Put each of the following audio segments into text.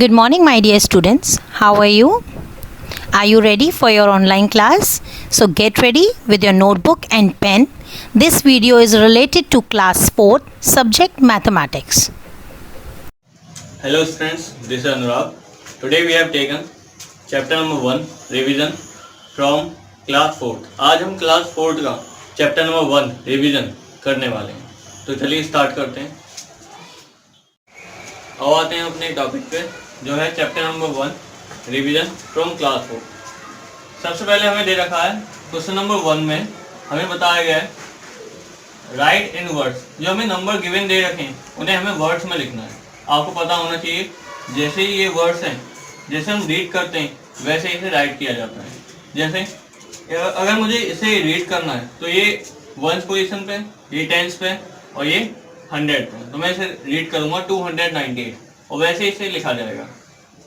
Good morning, my dear students. How are you? Are you ready for your online class? So get ready with your notebook and pen. This video is related to class 4, subject mathematics. Hello students, this is Anurag. Today we have taken chapter number 1 revision from class 4. आज हम class 4 का chapter number 1 revision करने वाले हैं. तो चलिए start करते हैं. अब आते हैं अपने टॉपिक पे जो है chapter number 1 revision from class 4. सबसे पहले हमें दे रखा है क्वेश्चन नंबर 1 में हमें बताया गया है राइट इन वर्ड्स. जो हमें नंबर गिवन दे रखे हैं उन्हें हमें वर्ड्स में लिखना है. आपको पता होना चाहिए जैसे ही ये वर्ड्स हैं जैसे हम रीड करते हैं वैसे इसे राइट किया जाता है. जैसे अगर मुझे इसे रीड करना है तो ये 1 पोजीशन पे, ये 10 पे और ये 100 पे, तो मैं इसे रीड करूंगा 298 और वैसे इसे लिखा जाएगा.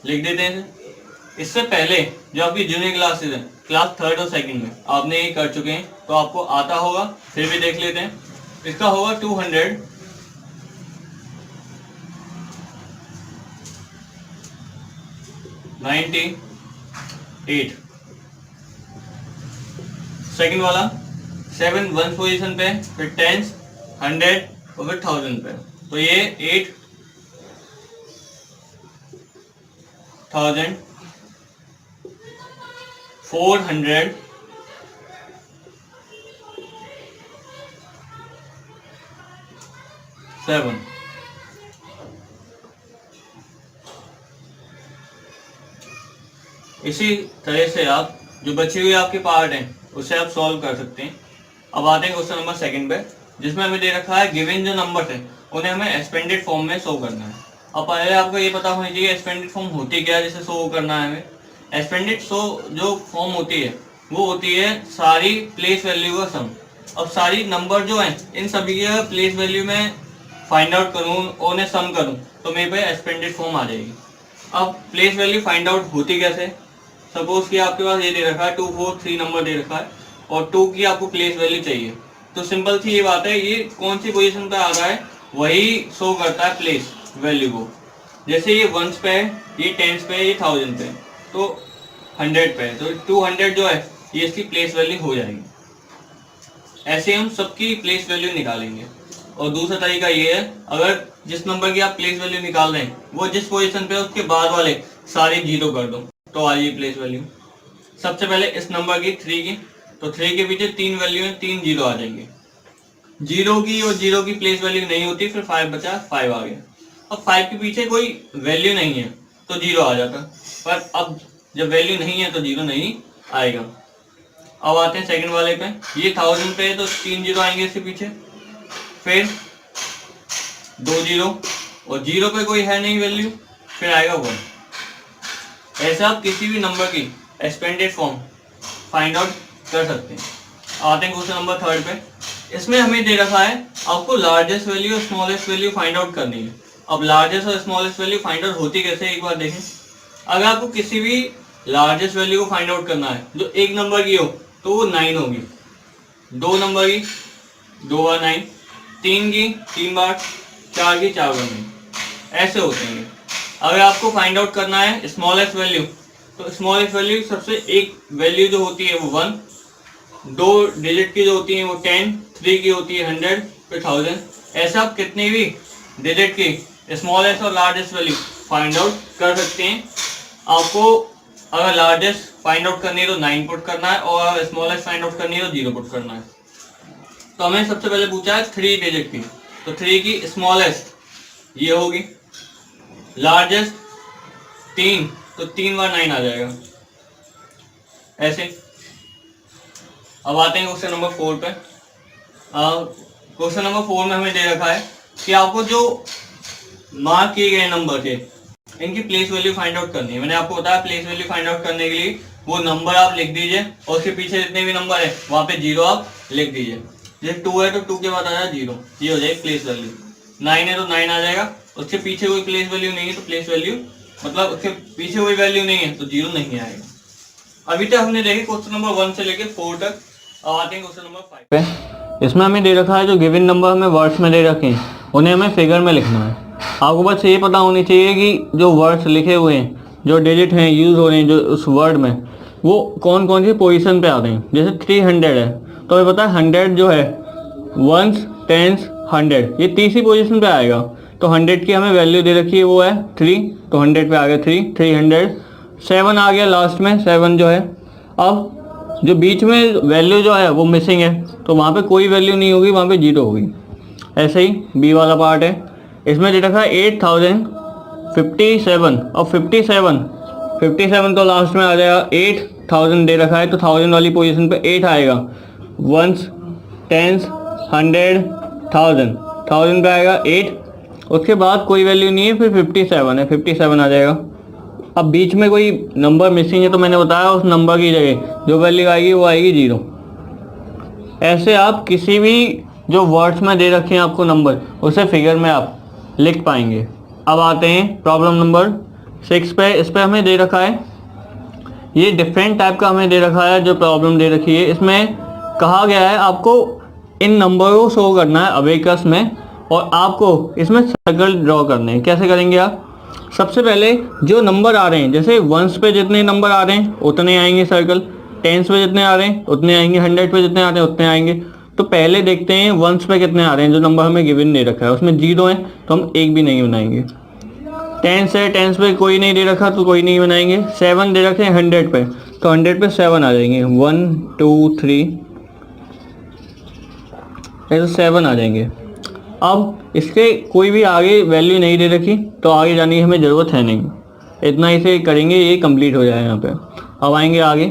लिख देते हैं इसे. इससे पहले जो आपकी जूनियर क्लासेस है क्लास 3rd और 2nd में आपने ये कर चुके हैं तो आपको आता होगा. फिर भी देख लेते हैं. इसका होगा 298. सेकंड वाला 7 1 पोजीशन पे, फिर 10 100 और फिर 1000 पे, तो ये 8400 7. इसी तरह से आप जो बची हुई आपके पार्ट हैं उसे आप सॉल्व कर सकते हैं. अब आते हैं क्वेश्चन नंबर 2 पे जिसमें हमें दे रखा है गिवन जो नंबर है उन्हें हमें एक्सपेंडेड फॉर्म में शो करना है. अब पहले आपको ये पता होना चाहिए एक्सपेंडेड फॉर्म होती क्या है जिसे शो करना है हमें. एक्सपेंडेड जो फॉर्म होती है वो होती है सारी प्लेस वैल्यू का सम. अब सारी नंबर जो हैं इन सभी के प्लेस वैल्यू में फाइंड आउट करूँ और उन्हें सम करूँ तो मेरे पे एक्सपेंडेड फॉर्म आ जाएगी. अब प्लेस वैल्यू फाइंड आउट होती कैसे. सपोज कि आपके पास ये दे रखा है 2 4 3 नंबर दे रखा है और 2 की आपको प्लेस वैल्यू चाहिए. तो सिंपल सी ये बात है, ये कौन सी पोजीशन पे आ रहा है वही शो करता है प्लेस वैल्यू को. जैसे ये 1s पे है, ये 10s पे है, ये 1000 पे है, तो 100 पे है, तो 200 जो है ये इसकी प्लेस वैल्यू हो जाएगी. ऐसे हम सबकी प्लेस वैल्यू निकालेंगे. और दूसरा तरीका ये है अगर जिस नंबर की आप प्लेस वैल्यू निकाल रहे हैं वो जिस पोजीशन पे है उसके बाद वाले सारे 0 कर दो तो आ जाएगी प्लेस वैल्यू. सबसे पहले इस नंबर की 3 की, तो 3 के पीछे 3 वैल्यू है, 3 0 आ जाएंगे. 0 की और 0 की प्लेस वैल्यू नहीं होती, फिर 5 बचा, 5 आ गया. अब 5 के पीछे कोई वैल्यू नहीं है तो 0 आ जाता, पर अब जब वैल्यू नहीं है तो 0 नहीं आएगा. अब आते हैं सेकंड वाले पे. ये 1000 पे है तो 3 0 आएंगे इसके पीछे, फिर 2 0 और 0 पे कोई है नहीं वैल्यू, फिर आएगा 1. ऐसा आप किसी भी नंबर की एक्सपेंडेड फॉर्म फाइंड आउट कर सकते हैं. आते हैं क्वेश्चन नंबर 3rd पे. इसमें हमें दे रखा है आपको लार्जेस्ट वैल्यू और स्मॉलेस्ट वैल्यू फाइंड आउट करनी है. अब लार्जेस्ट और स्मॉलेस्ट वैल्यू फाइंड आउट होती कैसे एक बार देखें. अगर आपको किसी भी लार्जेस्ट वैल्यू को फाइंड आउट करना है जो एक नंबर की हो तो वो 9 होगी. 2 नंबर की 2 बार 9, 3 की 3 बार, 4 की 4 बार 9, ऐसे होते हैं. अगर आपको फाइंड आउट करना है स्मॉलेस्ट वैल्यू तो स्मॉलेस्ट वैल्यू सबसे एक वैल्यू जो होती है वो 1, 2 डिजिट की जो होती है वो 10, 3 की होती है 100, फिर 1000. ऐसा आप कितनी भी डिजिट की स्मॉलेस्ट और लार्जेस्ट वैल्यू फाइंड आउट कर सकते हैं. आपको अगर लार्जेस्ट फाइंड आउट करनी है तो 9 पुट करना है और अगर स्मॉलेस्ट फाइंड आउट करनी है तो 0 पुट करना है. तो हमें सबसे पहले पूछा है 3 डिजिट की, तो 3 की स्मॉलेस्ट ये होगी, लार्जेस्ट 3, तो 3 बार 9 आ जाएगा ऐसे. अब आते हैं क्वेश्चन नंबर 4 पे. क्वेश्चन नंबर 4 में हमें दे रखा है कि आपको जो मार्क किए गए नंबर थे इनकी प्लेस वैल्यू फाइंड आउट करनी है. मैंने आपको बताया प्लेस वैल्यू फाइंड आउट करने के लिए वो नंबर आप लिख दीजिए और उसके पीछे जितने भी नंबर है वहाँ पे 0 आप लिख दीजिए. जैसे 2 है तो 2 के बाद आ जाए 0, ये हो जाएगी प्लेस वैल्यू. 9 है तो 9 आ जाएगा, उसके पीछे कोई प्लेस वैल्यू नहीं है तो प्लेस वैल्यू मतलब उसके पीछे कोई वैल्यू नहीं है तो 0 नहीं आएगा. अभी तक हमने देखे क्वेश्चन नंबर 1 से लेके 4 तक. अब आते हैं क्वेश्चन नंबर 5 पे. इसमें हमें दे रखा है जो गिवन नंबर हमें वर्ड्स में दे रखे हैं उन्हें हमें फिगर में लिखना है. आपको बस ये पता होनी चाहिए कि जो वर्ड्स लिखे हुए हैं, जो डिजिट हैं यूज़ हो रहे हैं जो उस वर्ड में, वो कौन कौन सी पोजीशन पे आ रहे हैं। जैसे 300 है तो हमें पता है 100 जो है वंस, टेंस, 100 ये तीसरी पोजीशन पे आएगा। तो 100 की हमें वैल्यू दे रखी है वो है 3, तो 100 पे आ गया 3, 300। 7 आ गया लास्ट में, 7 जो है। अब जो बीच में वैल्यू जो है वो मिसिंग है, तो वहाँ पे कोई वैल्यू नहीं होगी, वहाँ पे 0 होगी। ऐसे ही बी वाला पार्ट है, इसमें दे रखा है 8057 और 57 तो लास्ट में आ जाएगा। 8000 दे रखा है तो 1000 वाली पोजीशन पे 8 आएगा। वंस, टेंस, 100, 1000 पे आएगा 8। उसके बाद कोई वैल्यू नहीं है, फिर 57 है, 57 आ जाएगा। अब बीच में कोई नंबर मिसिंग है तो मैंने बताया उस नंबर की जगह जो वैल्यू आएगी वो आएगी 0। ऐसे आप किसी भी जो वर्ड्स में दे रखे हैं आपको नंबर, उसे फिगर में आप लिख पाएंगे। अब आते हैं प्रॉब्लम नंबर 6 पे। इस पे हमें दे रखा है, ये डिफरेंट टाइप का हमें दे रखा है जो प्रॉब्लम दे रखी है। इसमें कहा गया है आपको इन नंबरों को शो करना है अबेकस में, और आपको इसमें सर्कल ड्रॉ करने हैं। कैसे करेंगे आप? सबसे पहले जो नंबर आ रहे हैं, जैसे वंस पे जितने नंबर आ रहे हैं उतने आएंगे सर्कल, टेंस पे जितने आ रहे हैं उतने आएंगे, 100 पे जितने आ रहे हैं उतने आएंगे। तो पहले देखते हैं वंस पे कितने आ रहे हैं। जो नंबर हमें गिवन दे रखा है उसमें 0 है तो हम एक भी नहीं बनाएंगे। टेंस है, टेंस पे कोई नहीं दे रखा तो कोई नहीं बनाएंगे। 7 दे रखे हैं 100 पे, तो 100 पे 7 आ जाएंगे। 1 2 3 ऐसे 7 आ जाएंगे। अब इसके कोई भी आगे वैल्यू नहीं दे रखी तो आगे जाने की हमें ज़रूरत है नहीं, इतना ही से करेंगे, ये कंप्लीट हो जाए यहाँ पे। अब आएंगे आगे,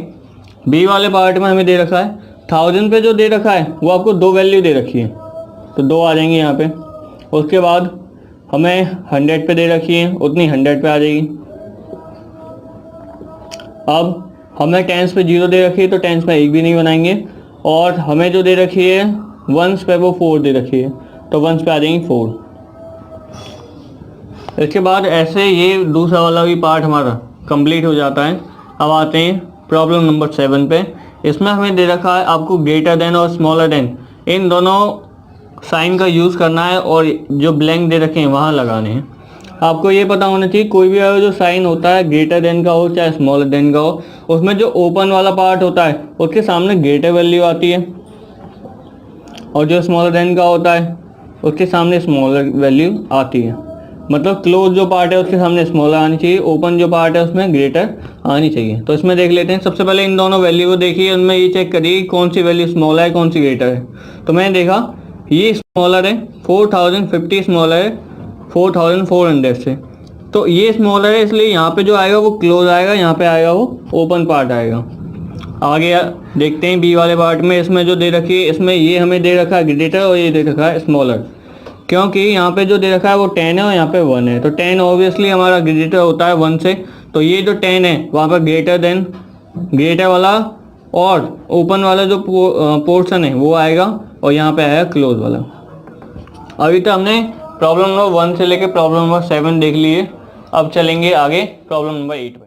बी वाले पार्ट में हमें दे रखा है 1000 पे जो दे रखा है वो आपको 2 वैल्यू दे रखी है, तो 2 आ जाएंगे यहाँ पे। उसके बाद हमें 100 पे दे रखी है उतनी 100 पे आ जाएगी। अब हमें टेंस पे 0 दे रखी है तो टेंस में एक भी नहीं बनाएंगे, और हमें जो दे रखी है वंस पे वो 4 दे रखी है तो वंस पे आ जाएंगी 4। इसके बाद ऐसे ये दूसरा वाला भी पार्ट हमारा कंप्लीट हो जाता है। अब आते हैं प्रॉब्लम नंबर 7 पे। इसमें हमें दे रखा है आपको ग्रेटर देन और स्मॉलर देन, इन दोनों साइन का यूज़ करना है और जो ब्लैंक दे रखे हैं वहाँ लगाने हैं। आपको ये पता होना चाहिए कोई भी जो साइन होता है ग्रेटर देन का हो चाहे स्मॉलर देन का हो, उसमें जो ओपन वाला पार्ट होता है उसके सामने ग्रेटर वैल्यू आती है, और जो स्मॉलर देन का होता है उसके सामने स्मॉलर वैल्यू आती है। मतलब क्लोज जो पार्ट है उसके सामने स्मॉलर आनी चाहिए, ओपन जो पार्ट है उसमें ग्रेटर आनी चाहिए। तो इसमें देख लेते हैं। सबसे पहले इन दोनों वैल्यू को देखिए, उनमें ये चेक करिए कौन सी वैल्यू स्मॉलर है कौन सी ग्रेटर है। तो मैंने देखा ये स्मॉलर है, 4050 स्मॉलर है 4400 से, तो ये स्मॉलर है इसलिए यहाँ पे जो आएगा वो क्लोज आएगा, यहाँ पे आएगा वो ओपन पार्ट आएगा। आगे देखते हैं बी वाले पार्ट में। इसमें जो दे रखी है इसमें ये हमें दे रखा है ग्रेटर और ये दे रखा है स्मॉलर, क्योंकि यहाँ पे जो दे रखा है वो 10 है और यहाँ पे 1 है, तो 10 ऑब्वियसली हमारा ग्रेटर होता है 1 से, तो ये जो 10 है वहाँ पर ग्रेटर देन ग्रेटर वाला और ओपन वाला जो पोर्शन है वो आएगा, और यहाँ पे आएगा क्लोज वाला। अभी तो हमने प्रॉब्लम नंबर 1 से लेकर प्रॉब्लम नंबर 7 देख लिए। अब चलेंगे आगे प्रॉब्लम नंबर 8 पे।